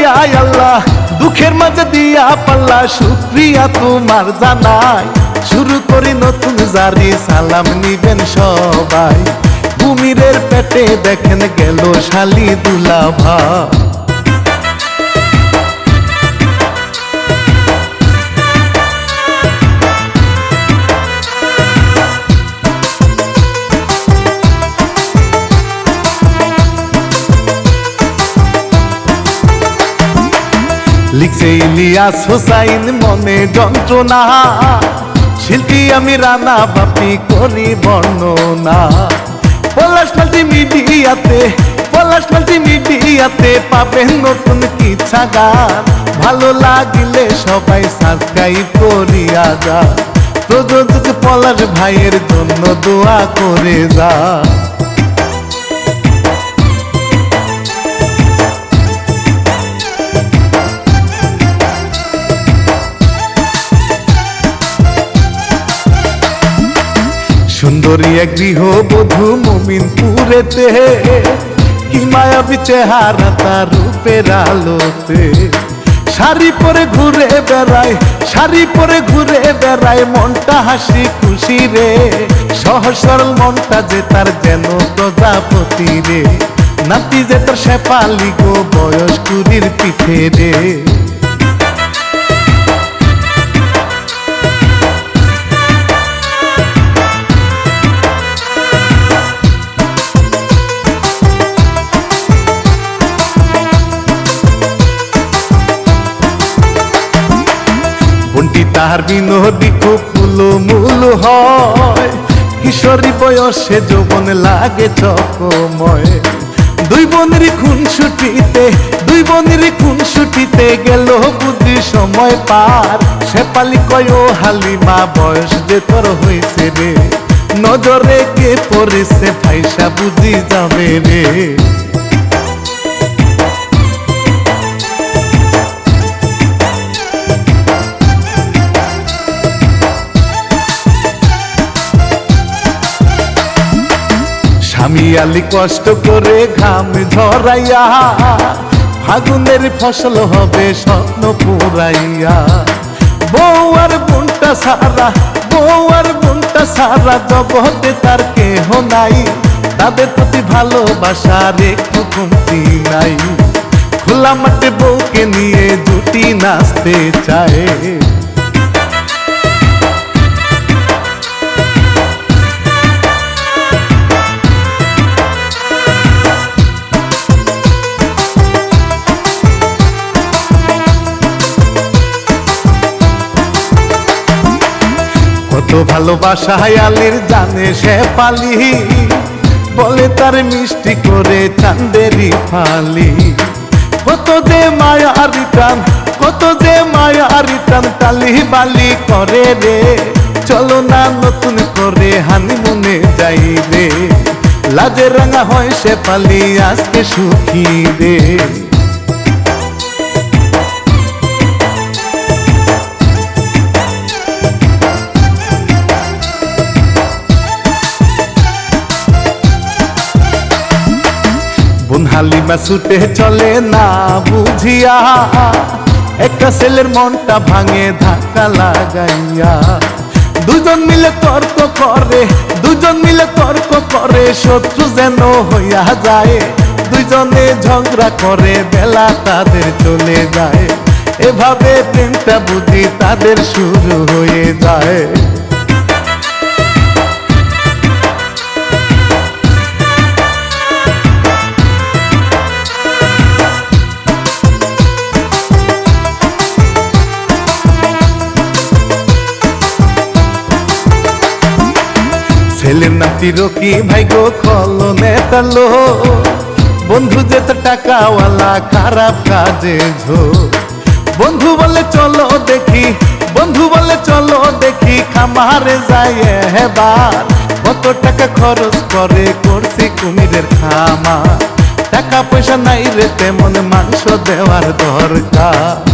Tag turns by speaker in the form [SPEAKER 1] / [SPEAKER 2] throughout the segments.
[SPEAKER 1] বানাইয়া আল্লাহ দুঃখের মাঝে দিয়া পাল্লা শুকরিয়া তোমার জানাই শুরু করি নতুন জারি সালাম নিবেন সবাই কুমিরের পেটে দেখেন গেল শালি দুলাভা লিখছে ইলিয়াস হোসাইন মনে যন্ত্রণা শিল্পী আমি রানা বাপি করি বর্ণনা পলাশ মাল্টিমিডিয়াতে পাবেন নতুন কিচ্ছা গান ভালো লাগিলে সবাই সাবস্ক্রাইব করিয়া যা প্রযোজক পলাশ ভাইয়ের জন্য দোয়া করে যা সুন্দরী এক গৃহবধূ মুমিনপুরেতে কি মায়াবী চেহারা তার রূপের আলোতে শাড়ি পরে ঘুরে বেড়ায় মনটা হাসি খুশি রে সহজ সরল মনটা যে তার যেন প্রজাপতি রে নাতি যে তার শেফালি গো বয়স কুড়ির পিঠে রে তাহার বিনোদী খুব মূল হয় কিশোরী বয়সে যৌবন লাগে চকময় দুই বোনের খুনসুটিতে গেল বুদ্ধি সময় পার শেফালি কয় ও হালিমা বয়স যে তোর হয়েছে রে নজরে কে পড়েছে ফাইসা বুঝি যাবে রে স্বামী আলী কষ্ট করে ঘাম ঝরাইয়া ফাগুনের ফসল হবে স্বপ্ন পুরাইয়া বউ আর বোনটা সারা জগতে তার কেহ নাই তাদের প্রতি ভালোবাসার একটু কমতি নাই খোলা মাঠে বউকে নিয়ে জুটি নাচতে চায় কত ভালোবাসা আলীর জানে শেফালি বলে তার মিষ্টি করে চান্দেরি ফালি কত যে মায়া আরিটান তালি বালি করে রে চলো না নতুন করে হানিমুনে যাই রে লাজে রাঙা হয় শেফালি আজকে সুখী রে হালিমা ছুটে চলে না বুঝিয়া একটা ছেলের মনটা ভাঙে ধাক্কা লাগাইয়া দুজন মিলে তর্ক করে শত্রু যেন হইয়া যায় দুজনে ঝগড়া করে বেলা তাদের চলে যায় এভাবে প্রেমটা বুঝি তাদের শুরু হয়ে যায় ছেলের নাতি রকি ভাই গো খলো নেতালো বন্ধু যে তো টাকাওয়ালা খারাপ কাজে ঝো বন্ধু বলে চলো দেখি খামারে যাই এবার কত টাকা খরচ করে করছি কুমিরের খামার টাকা পয়সা নাই রে তেমন মাংস দেওয়ার দরকার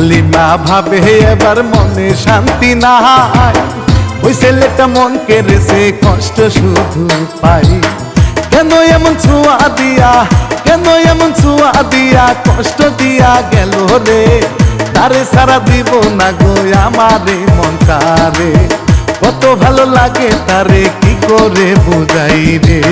[SPEAKER 1] হালিমা ভাবে এবার মনে শান্তি নাই, ওই ছেলেটা মন কেড়েছে কষ্ট শুধু পাই। কেন এমন ছোঁয়া দিয়া, কেন এমন ছোঁয়া দিয়া কষ্ট দিয়া গেল রে, তারে সারা দিব না গো আমারে মনটারে, কত ভালো লাগে তারে কি করে বুঝাই রে।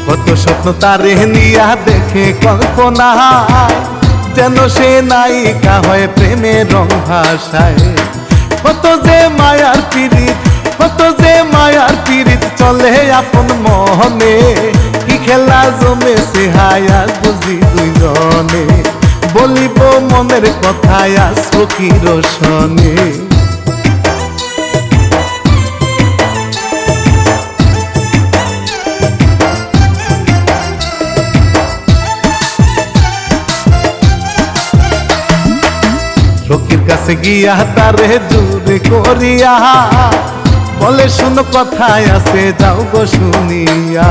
[SPEAKER 1] কত স্বপ্ন তারে নিয়া দেখে কল্পনা, যেন সে নায়িকা হয় প্রেমের রং ভাষায়। কত যে মায়ার পীড়িত, কত যে মায়ার পীড়িত চলে আপন মনে, কি খেলা জমেছে হায়া বুঝি দুইজনে, বলিব মনের কথায় আসবো কি রোশনে। সখীর কাছে গিয়া তারে জোরে করিয়া বলে শুনো কথায় আছে যাও গো শুনিয়া,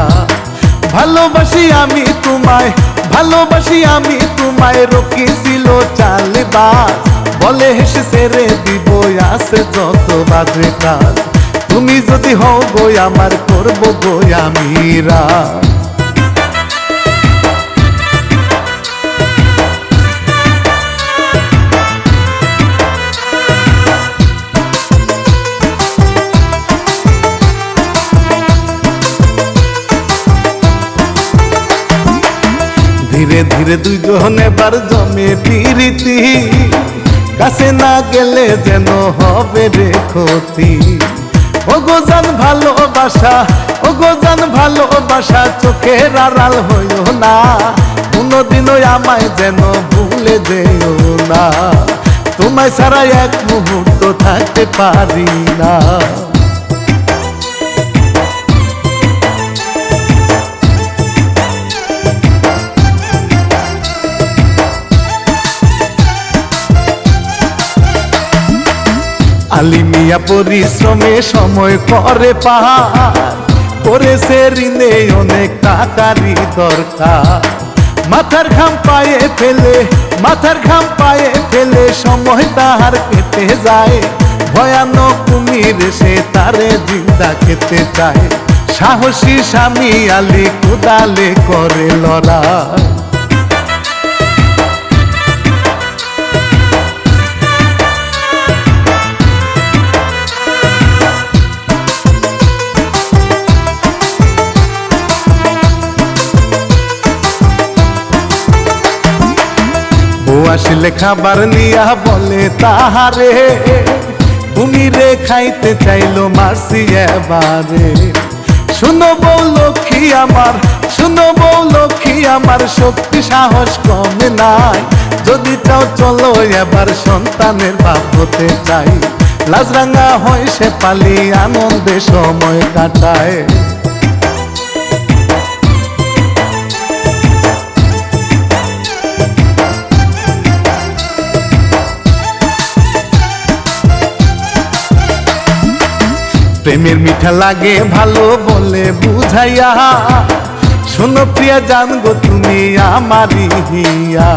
[SPEAKER 1] ভালোবাসি আমি তোমায়, ভালোবাসি আমি তোমায়, রকি ছিল চালবাজ বলে হেসে ছেড়ে দিব আছে যত বাজে কাজ, তুমি যদি হও গো আমার করবো গো আমি রাজ। ধীরে ধীরে দুইজন এবার জমে প্রীতি, কাছে না গেলে যেন হবে রে ক্ষতি। ও গো জান ভালোবাসা, ও গো জান ভালোবাসা চোখের আড়াল হইও না, কোনোদিনও আমায় যেন ভুলে যেও না, তোমায় ছাড়া এক মুহূর্ত থাকতে পারি না। আলিমিয়া পরিশ্রমে সময় করে পার, করেছে ঋণে অনেক টাকারই দরকার, মাথার ঘাম পায়ে ফেলে, মাথার ঘাম পায়ে ফেলে সময় তাহার কেটে যায়, ভয়ানক কুমির সে তারে জিন্দা খেতে চায়, সাহসী স্বামী আলী কোদালে করে লড়াই। আসলে খাবার নিয়া বলে তাহারে, তুমি রে খাইতে চাইলো মাসি এবারে, শুনো বউ লক্ষ্মী আমার, শুনো বউ লক্ষ্মী আমার, শক্তি সাহস কমে নাই, যদি চাও চলো এবার সন্তানের বাপ হতে চাই, লাজরাঙ্গা হয় সে পালি আনন্দে সময় কাটায়। প্রেমের মিঠা লাগে ভালো বলে বুঝাইয়া, শোনো প্রিয়া জানগো তুমি আমারই হিয়া,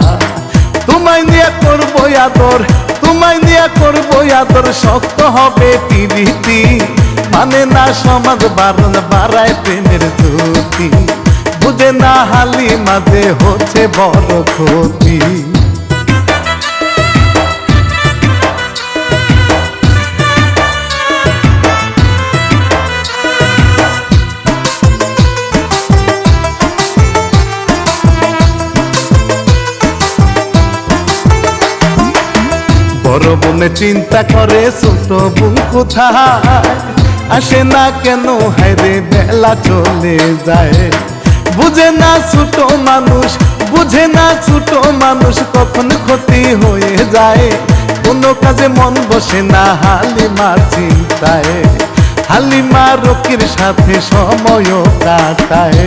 [SPEAKER 1] তোমায় নিয়ে করবো আদর, তোমায় নিয়ে করবো আদর, শক্ত হবে প্রীতি, মানে না সমাজ বারণ বাড়ায় প্রেমের জ্যোতি, বুঝে না হালিমা যে হচ্ছে বড় ক্ষতি। বড় বোনে চিন্তা করে ছোট বোন কোথায়, আসে না কেন হায়রে বেলা চলে যায়, বুঝে না ছোট মানুষ, বুঝে না ছোট মানুষ কখন ক্ষতি হয়ে যায়, কোনো কাজে মন বসে না হালিমার চিন্তায়, হালিমা রকির সাথে সময় কাটায়।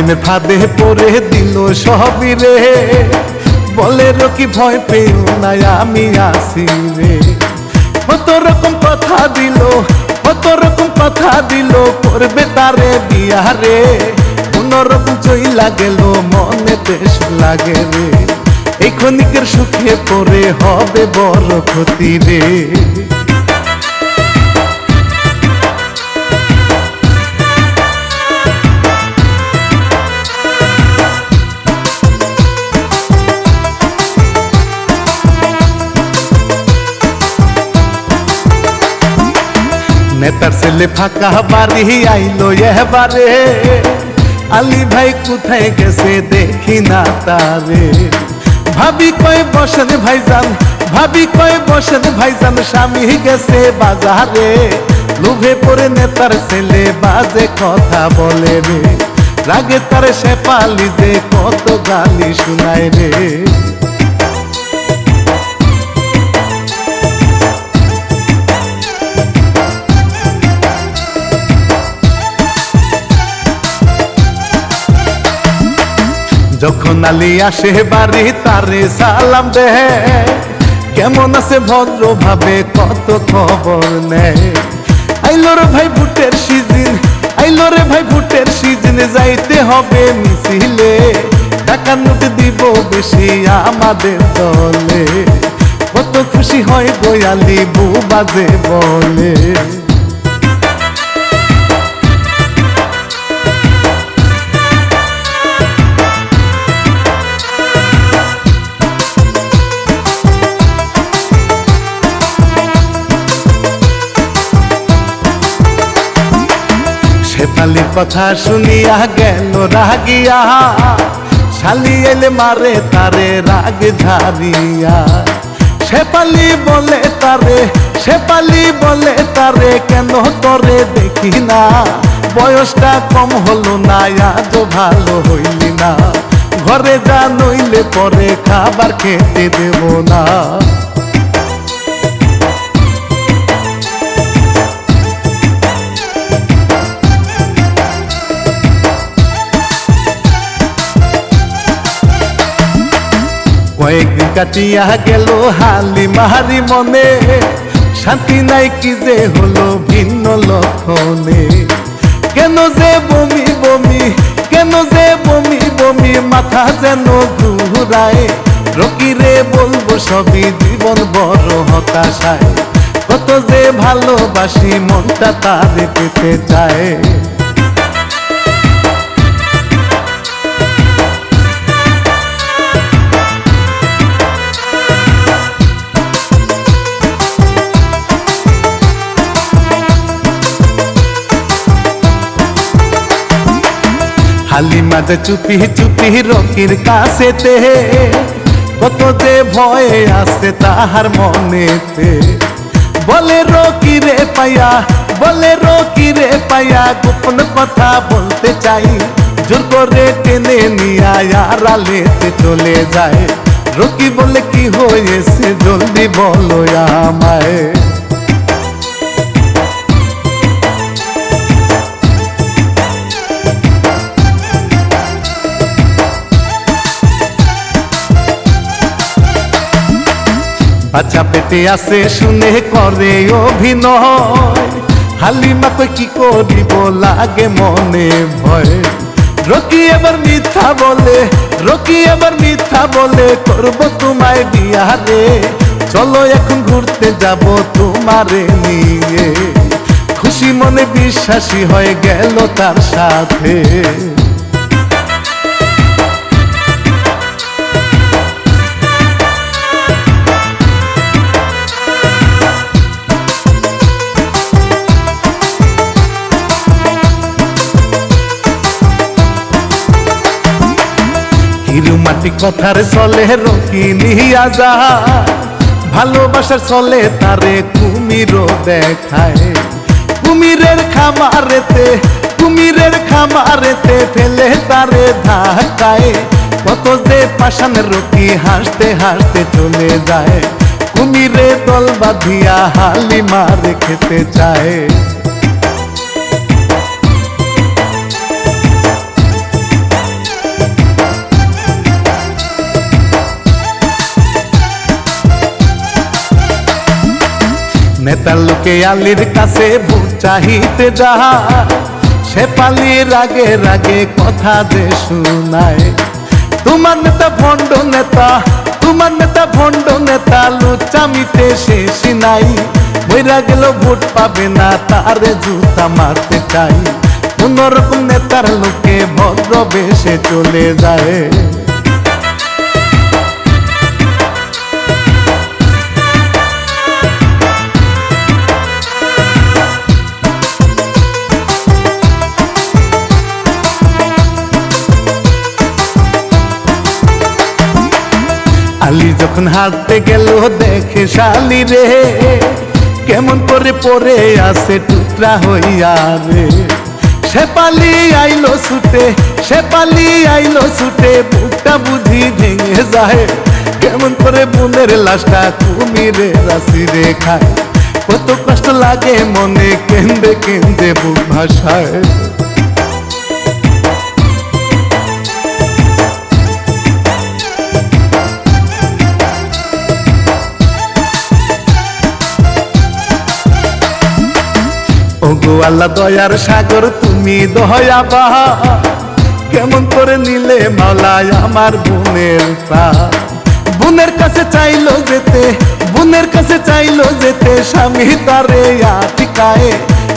[SPEAKER 1] প্রেমের ফাঁদে পড়ে দিল সবই রে, বলে রকি ভয় পেও না আমি আসি রে। কত রকম কথা দিল, কত রকম কথা দিল, করবে তারে বিয়া রে। কোনরকম চইলা গেল মনে বেশ লাগে রে, এই ক্ষণিকের সুখে পড়ে হবে বড় ক্ষতি রে। নেতার ছেলে ফাঁকা বাড়ি আইলো এবারে, আলী ভাই কোথায় গেছে দেখি না তারে। ভাবি কয় বসেন ভাইজান, ভাবি কয় বসেন ভাইজান, স্বামী গেছে বাজারে। লোভে পড়ে নেতার ছেলে বাজে কথা বলে রে, রাগে তার শেফালি যে কত গালি শুনায় রে। যখন আলী আসে বাড়ি তারে সালাম দে, কেমন আছে ভদ্র ভাবে কত খবর নেয়। আইলো রে ভাই ভোটের সিজন, আইলো রে ভাই ভোটের সিজন, যাইতে হবে মিছিলে, টাকা নোট দিব বেশি আমাদের দলে। কত খুশি হয় গোয়ালি বউ বাজে বলে। শেফালির কথা শুনিয়া গেল রাগিয়া, শালি এলে মারে তারে রাগ ঝারিয়া। শেফালি বলে তারে, শেফালি বলে তারে, কেন তোরে দেখি না, বয়সটা কম হলো না, আজ ভালো হইলি না। ঘরে যা নইলে পরে খাবার খেতে দেব না। কয়েকদিন কাটিয়া গেল হালি মাহারি মনে, শান্তি নাই কি যে হলো ভিন্ন লক্ষণে। কেন যে বমি বমি, কেন যে বমি বমি, মাথা যেন ঘুরায়। রকিরে বলবো সবই, জীবন বড় হতাশায়। কত যে ভালোবাসি মনটা তারে পেতে চায়। হালিমা যে চুপি চুপি রকির কাছেতে, কত যে ভয়ে আছে তাহার মনেতে। বলে রকি রে পাইয়া, বলে রকি রে পাইয়া, গোপন কথা বলতে চাই। জোর করে টেনে নিয়া আড়ালেতে চলে যায়। রকি বলে কি হয়েছে জলদি বলো আমায়। বাচ্চা পেটে আছে শুনে করে অভিনয়, হালিমা কই কি করিব লাগে মনে ভয়। রকি এবার মিথ্যা বলে, রকি এবার মিথ্যা বলে, করব তোমায় বিয়া রে। চলো এখন ঘুরতে যাব তোমারে নিয়ে, খুশি মনে বিশ্বাসী হয়ে গেল তার সাথে। হিরুমাটি কথার চলে রকি নিয়া যায়, ভালোবাসার চলে তারে কুমিরও দেখায়। কুমিরের খামারেতে, কুমিরের খামারেতে, ফেলে তারে ধাক্কায়। কত যে পাষাণ রকি হাসতে হাসতে চলে যায়। কুমিরে দল বাঁধিয়া হালিমার খেতে চায়। নেতার লোকে আলীর কাছে ভোট চাহিতে যাহা শেফালি রাগে রাগে কথা যে শুনায় তোমার নেতা ভণ্ড নেতা তোমার নেতা ভণ্ড নেতা লুচামিতে শেষ নাই বইরা গেল ভোট পাবে না তারে জুতা মারতে চাই কোনরকম নেতার লোকে ভদ্র বেশে চলে যায় আলী যখন হাঁটতে গেল দেখে শালি রে কেমন করে পড়ে আছে টুকরা হইয়া রে শেফালি আইলো ছুটে শেফালি আইলো ছুটে বুকটা বুঝি ভেঙে যায় কেমন করে বোনের লাশটা কুমিরে রাশি রে খায় কত কষ্ট লাগে মনে কেন্দে কেন্দে বুক ভাসায় ওগো আল্লাহ দয়ার সাগর তুমি দয়াবা কেমন করে নিলে মাওলায় আমার বোনের প্রাণ বোনের কাছে চাইলো যেতে বোনের কাছে চাইলো যেতে স্বামী তারে আটকায়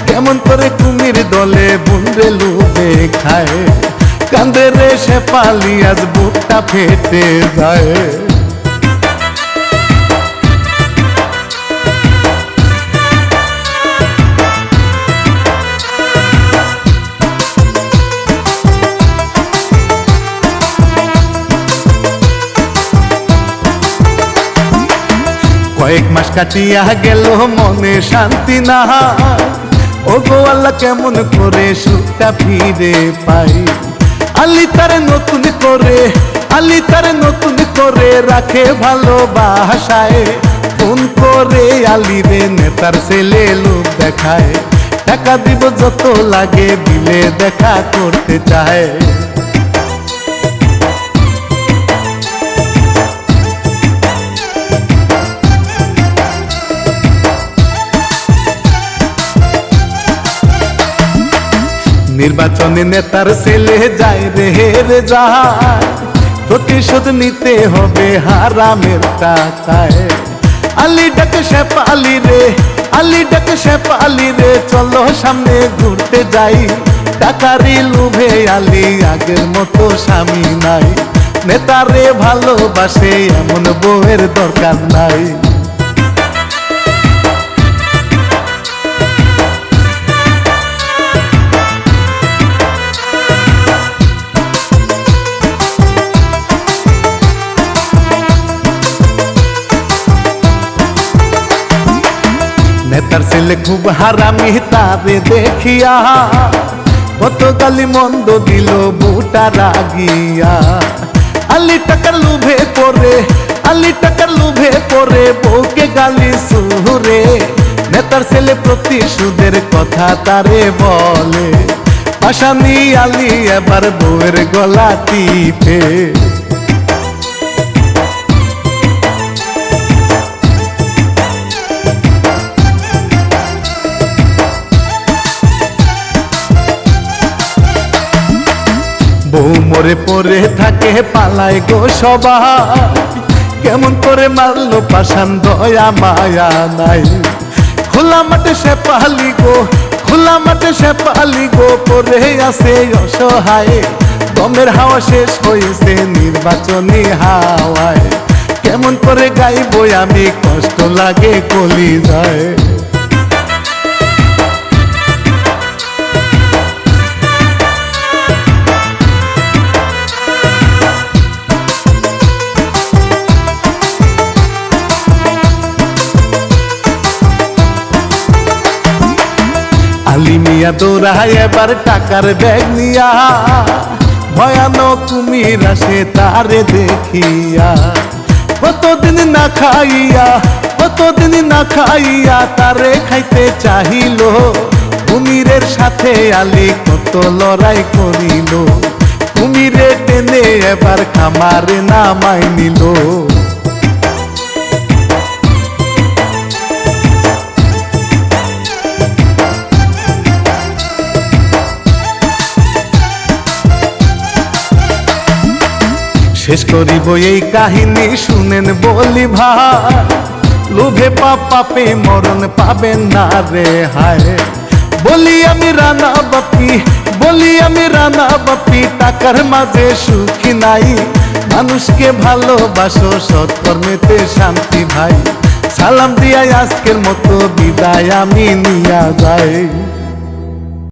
[SPEAKER 1] কেমন করে কুমির দলে বুনরে লুবে খায় কান্দে রে শেফালি আজ বুকটা ফেটে যায় কয়েক মাস কাটিয়া গেল মনে শান্তি না ওগো আল্লাহ কেমন করে সুখটা ফিরে পাই আলী তারে নতুন করে আলী তারে নতুন করে রাখে ভালোবাসায় ফোন করে আলী রে নেতার ছেলে লোক দেখায় টাকা দিব যত লাগে দিলে দেখা করতে চায় নির্বাচনে নেতার ছেলে যায় রে রে যায় প্রতিশোধ নিতে হবে হারামের টাকায় আলী ডাকে শেফালি রে আলী ডাকে শেফালি রে চলো সামনে ঘুরতে যাই টাকারই লোভে আলী আগের মতো স্বামী নাই নেতারে ভালোবাসে এমন বউয়ের দরকার নাই নেতার ছেলে খুব হারামি তারে দেখিয়া কত গালি মন্দ দিল বুটা রাগিয়া আলী টাকার লোভে পড়ে আলী টাকার লোভে পড়ে বউকে গালি সুরে নেতার ছেলে প্রতিশোধের কথা তারে বলে আসামি আলী এবার বউয়ের গলা টিপে বউ মরে পড়ে থাকে পালায় গো সবাই কেমন করে মারলো পাষাণ দয়া মায়া নাই খোলা মাঠে শেফালি গো খোলা মাঠে শেফালি গো পড়ে আছে অসহায় দমের হাওয়া শেষ হয়েছে নির্বাচনী হাওয়ায় কেমন করে গাইবো আমি কষ্ট লাগে কলি যায় আলী মিয়া দৌড়ায় এবার টাকার ব্যাগ নিয়া ভয়ানক কুমির আসে তারে দেখিয়া কতদিন না খাইয়া তারে খাইতে চাহিল কুমিরের সাথে আলী কত লড়াই করিল কুমিরে টেনে এবার খামারে নামাই নিল শেষ করিব এই কাহিনী শুনেন বলি ভাই, লোভে পাপ পাপে মরণ পাবেন না রে হায়। বলি আমি রানা বাপি, বলি আমি রানা বাপি, টাকার মাঝে সুখী নাই, মানুষকে ভালোবাসো সৎকর্মেতে শান্তি ভাই। সালাম দিয়াই আজকের মতো বিদায় আমি নিয়া যাই।